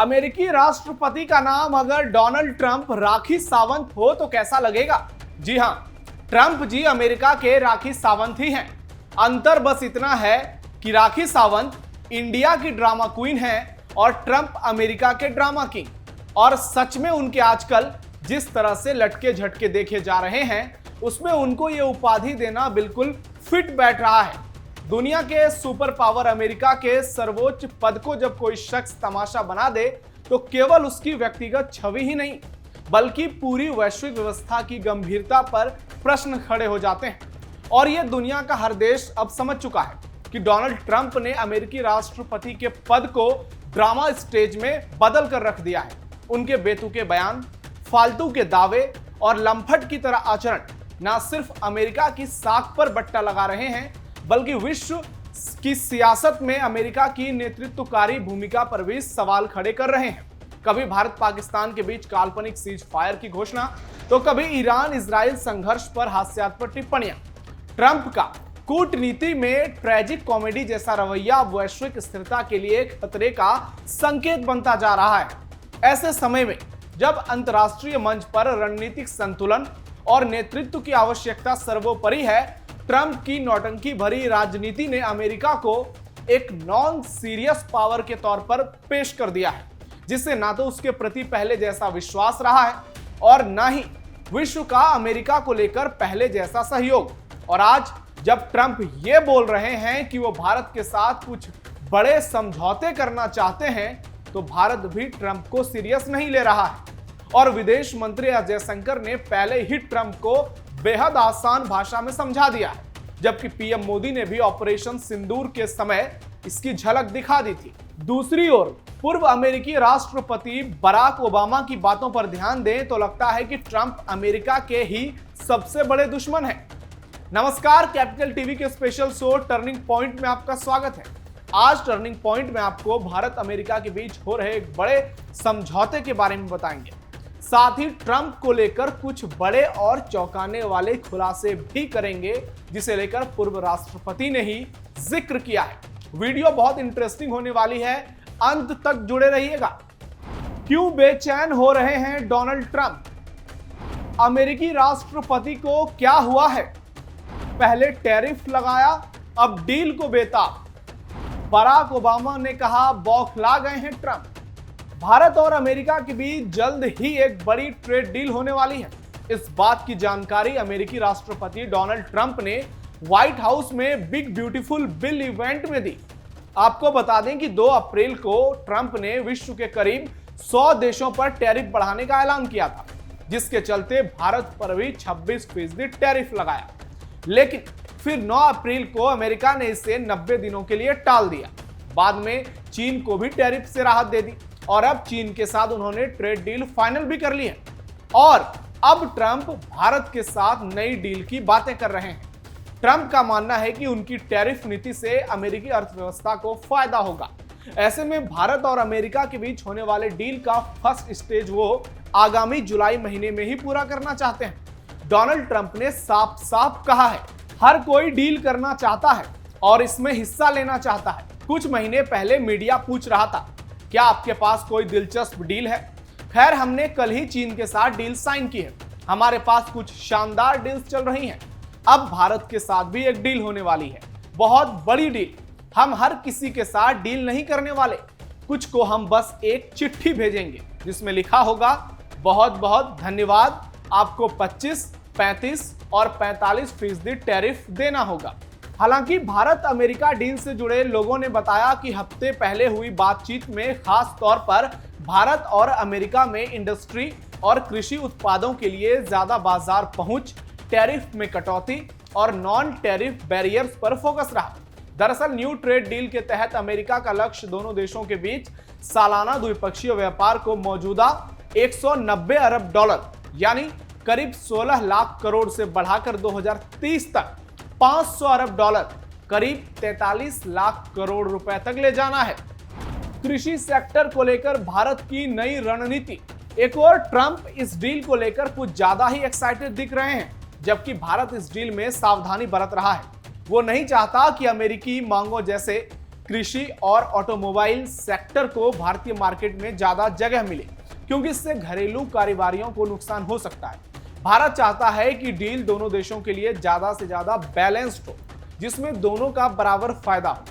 अमेरिकी राष्ट्रपति का नाम अगर डोनाल्ड ट्रंप राखी सावंत हो तो कैसा लगेगा? जी हां, ट्रंप जी अमेरिका के राखी सावंत ही हैं। अंतर बस इतना है कि राखी सावंत इंडिया की ड्रामा क्वीन हैं और ट्रंप अमेरिका के ड्रामा किंग। और सच में उनके आजकल जिस तरह से लटके झटके देखे जा रहे हैं, उसमें उनको ये उपाधि देना बिल्कुल फिट बैठ रहा है। दुनिया के सुपर पावर अमेरिका के सर्वोच्च पद को जब कोई शख्स तमाशा बना दे तो केवल उसकी व्यक्तिगत छवि ही नहीं बल्कि पूरी वैश्विक व्यवस्था की गंभीरता पर प्रश्न खड़े हो जाते हैं। और यह दुनिया का हर देश अब समझ चुका है कि डोनाल्ड ट्रंप ने अमेरिकी राष्ट्रपति के पद को ड्रामा स्टेज में बदल कर रख दिया है। उनके बेतुके बयान, फालतू के दावे और लंपट की तरह आचरण न सिर्फ अमेरिका की साख पर बट्टा लगा रहे हैं बल्कि विश्व की सियासत में अमेरिका की नेतृत्वकारी भूमिका पर भी सवाल खड़े कर रहे हैं। कभी भारत पाकिस्तान के बीच काल्पनिक सीज फायर की घोषणा तो कभी ईरान इजराइल संघर्ष पर हास्यास्पद टिप्पणियां। ट्रंप का कूटनीति में ट्रैजिक कॉमेडी जैसा रवैया वैश्विक स्थिरता के लिए खतरे का संकेत बनता जा रहा है। ऐसे समय में जब अंतर्राष्ट्रीय मंच पर रणनीतिक संतुलन और नेतृत्व की आवश्यकता सर्वोपरि है, ट्रंप की नौटंकी भरी राजनीति ने अमेरिका को एक नॉन सीरियस पावर के तौर पर पेश कर दिया है, जिससे ना तो उसके प्रति पहले जैसा विश्वास रहा है और ना ही विश्व का अमेरिका को लेकर पहले जैसा सहयोग। और आज जब ट्रंप ये बोल रहे हैं कि वो भारत के साथ कुछ बड़े समझौते करना चाहते हैं, तो भारत भी ट्रंप को सीरियस नहीं ले रहा है। और विदेश मंत्री एस जयशंकर ने पहले ही ट्रंप को बेहद आसान भाषा में समझा दिया है, जबकि पीएम मोदी ने भी ऑपरेशन सिंदूर के समय इसकी झलक दिखा दी थी। दूसरी ओर पूर्व अमेरिकी राष्ट्रपति बराक ओबामा की बातों पर ध्यान दें तो लगता है कि ट्रंप अमेरिका के ही सबसे बड़े दुश्मन हैं। नमस्कार, कैपिटल टीवी के स्पेशल शो टर्निंग पॉइंट में आपका स्वागत है। आज टर्निंग पॉइंट में आपको भारत अमेरिका के बीच हो रहे एक बड़े समझौते के बारे में बताएंगे। साथ ही ट्रंप को लेकर कुछ बड़े और चौंकाने वाले खुलासे भी करेंगे, जिसे लेकर पूर्व राष्ट्रपति ने ही जिक्र किया है। वीडियो बहुत इंटरेस्टिंग होने वाली है, अंत तक जुड़े रहिएगा। क्यों बेचैन हो रहे हैं डोनाल्ड ट्रंप? अमेरिकी राष्ट्रपति को क्या हुआ है? पहले टैरिफ लगाया, अब डील को बेताब। बराक ओबामा ने कहा बौखला गए हैं ट्रंप। भारत और अमेरिका के बीच जल्द ही एक बड़ी ट्रेड डील होने वाली है। इस बात की जानकारी अमेरिकी राष्ट्रपति डोनाल्ड ट्रंप ने व्हाइट हाउस में बिग ब्यूटीफुल बिल इवेंट में दी। आपको बता दें कि 2 अप्रैल को ट्रंप ने विश्व के करीब 100 देशों पर टैरिफ बढ़ाने का ऐलान किया था, जिसके चलते भारत पर भी 26% टैरिफ लगाया। लेकिन फिर 9 अप्रैल को अमेरिका ने इसे 90 दिनों के लिए टाल दिया। बाद में चीन को भी टैरिफ से राहत दे दी और अब चीन के साथ उन्होंने ट्रेड डील फाइनल भी कर ली है। और अब ट्रंप भारत के साथ नई डील की बातें कर रहे हैं। ट्रंप का मानना है कि उनकी टैरिफ नीति से अमेरिकी अर्थव्यवस्था को फायदा होगा। ऐसे में भारत और अमेरिका के बीच होने वाले डील का फर्स्ट स्टेज वो आगामी जुलाई महीने में ही पूरा करना चाहते हैं। डोनाल्ड ट्रंप ने साफ साफ कहा है, हर कोई डील करना चाहता है और इसमें हिस्सा लेना चाहता है। कुछ महीने पहले मीडिया पूछ रहा था, क्या आपके पास कोई दिलचस्प डील है? खैर, हमने कल ही चीन के साथ डील साइन की है। हमारे पास कुछ शानदार डील्स चल रही हैं। अब भारत के साथ भी एक डील होने वाली है, बहुत बड़ी डील। हम हर किसी के साथ डील नहीं करने वाले, कुछ को हम बस एक चिट्ठी भेजेंगे जिसमें लिखा होगा बहुत बहुत धन्यवाद, आपको 25, 35 और 45% टैरिफ देना होगा। हालांकि भारत अमेरिका डील से जुड़े लोगों ने बताया कि हफ्ते पहले हुई बातचीत में खास तौर पर भारत और अमेरिका में इंडस्ट्री और कृषि उत्पादों के लिए ज्यादा बाजार पहुंच, टैरिफ में कटौती और नॉन टैरिफ बैरियर्स पर फोकस रहा। दरअसल न्यू ट्रेड डील के तहत अमेरिका का लक्ष्य दोनों देशों के बीच सालाना द्विपक्षीय व्यापार को मौजूदा 190 अरब डॉलर यानी करीब 16 लाख करोड़ से बढ़ाकर 2030 तक 500 अरब डॉलर करीब 43 लाख करोड़ रुपए तक ले जाना है। कृषि सेक्टर को लेकर भारत की नई रणनीति। एक और ट्रंप इस डील को लेकर कुछ ज्यादा ही एक्साइटेड दिख रहे हैं, जबकि भारत इस डील में सावधानी बरत रहा है। वो नहीं चाहता कि अमेरिकी मांगों जैसे कृषि और ऑटोमोबाइल सेक्टर को भारतीय मार्केट में ज्यादा जगह मिले, क्योंकि इससे घरेलू कारोबारियों को नुकसान हो सकता है। भारत चाहता है कि डील दोनों देशों के लिए ज्यादा से ज्यादा बैलेंस्ड हो, जिसमें दोनों का बराबर फायदा हो।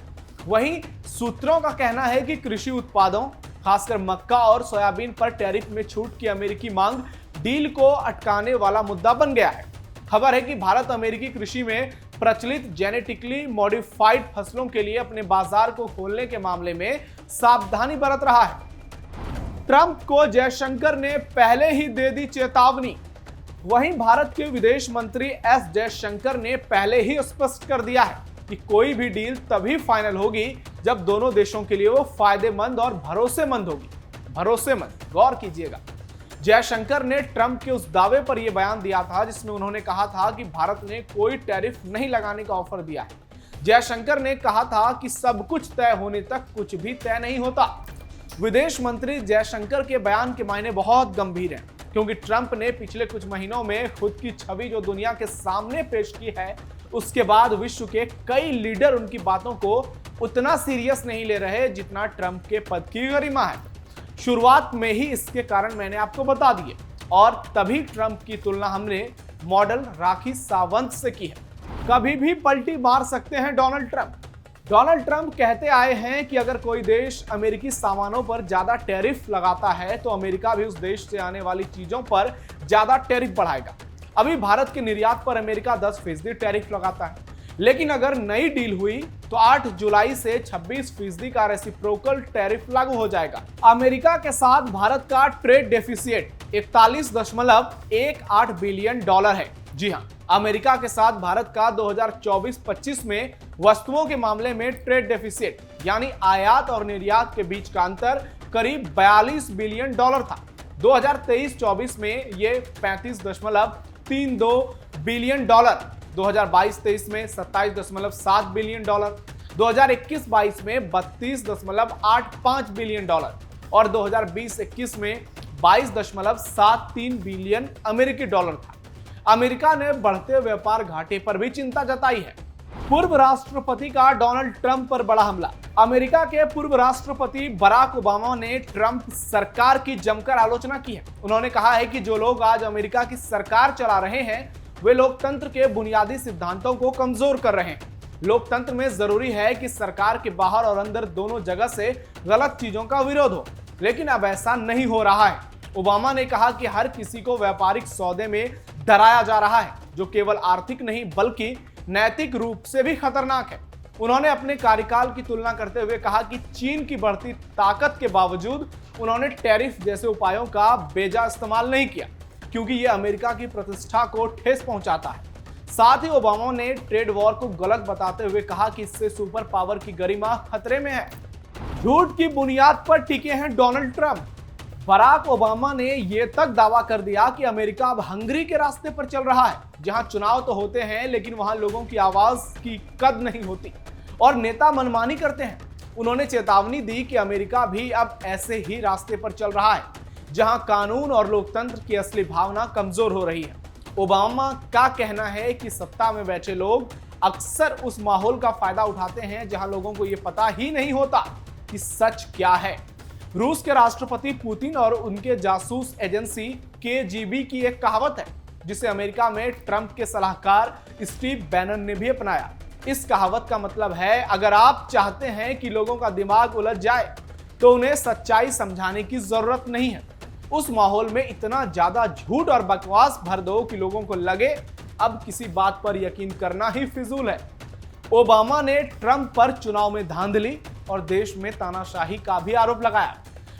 वहीं सूत्रों का कहना है कि कृषि उत्पादों, खासकर मक्का और सोयाबीन पर टैरिफ में छूट की अमेरिकी मांग डील को अटकाने वाला मुद्दा बन गया है। खबर है कि भारत अमेरिकी कृषि में प्रचलित जेनेटिकली मॉडिफाइड फसलों के लिए अपने बाजार को खोलने के मामले में सावधानी बरत रहा है। ट्रंप को जयशंकर ने पहले ही दे दी चेतावनी। वहीं भारत के विदेश मंत्री एस जयशंकर ने पहले ही स्पष्ट कर दिया है कि कोई भी डील तभी फाइनल होगी जब दोनों देशों के लिए वो फायदेमंद और भरोसेमंद होगी। भरोसेमंद, गौर कीजिएगा। जयशंकर ने ट्रंप के उस दावे पर यह बयान दिया था जिसमें उन्होंने कहा था कि भारत ने कोई टैरिफ नहीं लगाने का ऑफर दिया है। जयशंकर ने कहा था कि सब कुछ तय होने तक कुछ भी तय नहीं होता। विदेश मंत्री जयशंकर के बयान के मायने बहुत गंभीर हैं, क्योंकि ट्रंप ने पिछले कुछ महीनों में खुद की छवि जो दुनिया के सामने पेश की है, उसके बाद विश्व के कई लीडर उनकी बातों को उतना सीरियस नहीं ले रहे जितना ट्रंप के पद की गरिमा है। शुरुआत में ही इसके कारण मैंने आपको बता दिए, और तभी ट्रंप की तुलना हमने मॉडल राखी सावंत से की है। कभी भी पलटी मार सकते हैं डोनाल्ड ट्रंप। डोनाल्ड ट्रंप कहते आए हैं कि अगर कोई देश अमेरिकी सामानों पर ज्यादा टैरिफ लगाता है तो अमेरिका भी उस देश से आने वाली चीजों पर ज्यादा टैरिफ बढ़ाएगा। अभी भारत के निर्यात पर अमेरिका 10% टैरिफ लगाता है, लेकिन अगर नई डील हुई तो 8 जुलाई से 26% का रेसिप्रोकल टैरिफ लागू हो जाएगा। अमेरिका के साथ भारत का ट्रेड डेफिसिट 41.18 बिलियन डॉलर है। जी हां, अमेरिका के साथ भारत का 2024-25 में वस्तुओं के मामले में ट्रेड डेफिसिट यानी आयात और निर्यात के बीच का अंतर करीब 42 बिलियन डॉलर था। 2023-24 में ये 35.32 बिलियन डॉलर, 2022-23 में 27.7 बिलियन डॉलर, 2021-22 में 32.85 बिलियन डॉलर और 2020-21 में 22.73 बिलियन अमेरिकी डॉलर था। अमेरिका ने बढ़ते व्यापार घाटे पर भी चिंता जताई है। पूर्व राष्ट्रपति का डोनाल्ड ट्रंप पर बड़ा हमला। अमेरिका के पूर्व राष्ट्रपति बराक ओबामा ने ट्रंप सरकार की जमकर आलोचना की है। उन्होंने कहा है कि जो लोग आज अमेरिका की सरकार चला रहे हैं वे लोकतंत्र के बुनियादी सिद्धांतों को कमजोर कर रहे हैं। लोकतंत्र में जरूरी है कि सरकार के बाहर और अंदर दोनों जगह से गलत चीजों का विरोध हो, लेकिन अब ऐसा नहीं हो रहा है। ओबामा ने कहा कि हर किसी को व्यापारिक सौदे में डराया जा रहा है, जो केवल आर्थिक नहीं बल्कि नैतिक रूप से भी खतरनाक है। उन्होंने अपने कार्यकाल की तुलना करते हुए कहा कि चीन की बढ़ती ताकत के बावजूद उन्होंने टैरिफ जैसे उपायों का बेजा इस्तेमाल नहीं किया, क्योंकि यह अमेरिका की प्रतिष्ठा को ठेस पहुंचाता है। साथ ही ओबामा ने ट्रेड वॉर को गलत बताते हुए कहा कि इससे सुपर पावर की गरिमा खतरे में है। झूठ की बुनियाद पर टिके हैं डोनाल्ड ट्रंप। बराक ओबामा ने यह तक दावा कर दिया कि अमेरिका अब हंगरी के रास्ते पर चल रहा है, जहां चुनाव तो होते हैं लेकिन वहां लोगों की आवाज की कद नहीं होती और नेता मनमानी करते हैं। उन्होंने चेतावनी दी कि अमेरिका भी अब ऐसे ही रास्ते पर चल रहा है, जहां कानून और लोकतंत्र की असली भावना कमजोर हो रही है। ओबामा का कहना है कि सत्ता में बैठे लोग अक्सर उस माहौल का फायदा उठाते हैं जहां लोगों को यह पता ही नहीं होता कि सच क्या है। रूस के राष्ट्रपति पुतिन और उनके जासूस एजेंसी KGB की एक कहावत है, जिसे अमेरिका में ट्रंप के सलाहकार स्टीव बैनन ने भी अपनाया। इस कहावत का मतलब है, अगर आप चाहते हैं कि लोगों का दिमाग उलझ जाए तो उन्हें सच्चाई समझाने की जरूरत नहीं है। उस माहौल में इतना ज्यादा झूठ और बकवास भर दो कि लोगों को लगे अब किसी बात पर यकीन करना ही फिजूल है। ओबामा ने ट्रंप पर चुनाव में धांधली और देश में तानाशाही का भी आरोप लगाया।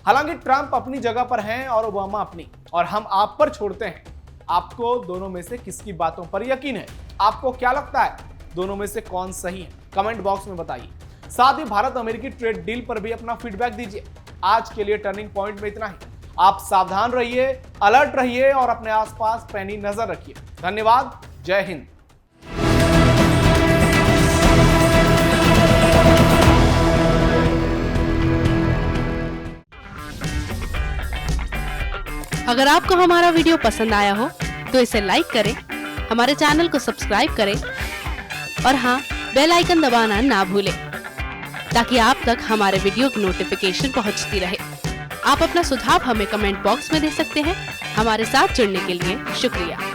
हालांकि ट्रंप अपनी जगह पर हैं और ओबामा अपनी, और हम आप पर छोड़ते हैं। आपको दोनों में से किसकी बातों पर यकीन है? आपको क्या लगता है दोनों में से कौन सही है? कमेंट बॉक्स में बताइए। साथ ही भारत अमेरिकी ट्रेड डील पर भी अपना फीडबैक दीजिए। आज के लिए टर्निंग पॉइंट में इतना ही। आप सावधान रहिए, अलर्ट रहिए और अपने आसपास पैनी नजर रखिए। धन्यवाद। जय हिंद। अगर आपको हमारा वीडियो पसंद आया हो तो इसे लाइक करें, हमारे चैनल को सब्सक्राइब करें और हाँ, बेल आइकन दबाना ना भूलें। ताकि आप तक हमारे वीडियो की नोटिफिकेशन पहुंचती रहे। आप अपना सुझाव हमें कमेंट बॉक्स में दे सकते हैं। हमारे साथ जुड़ने के लिए शुक्रिया।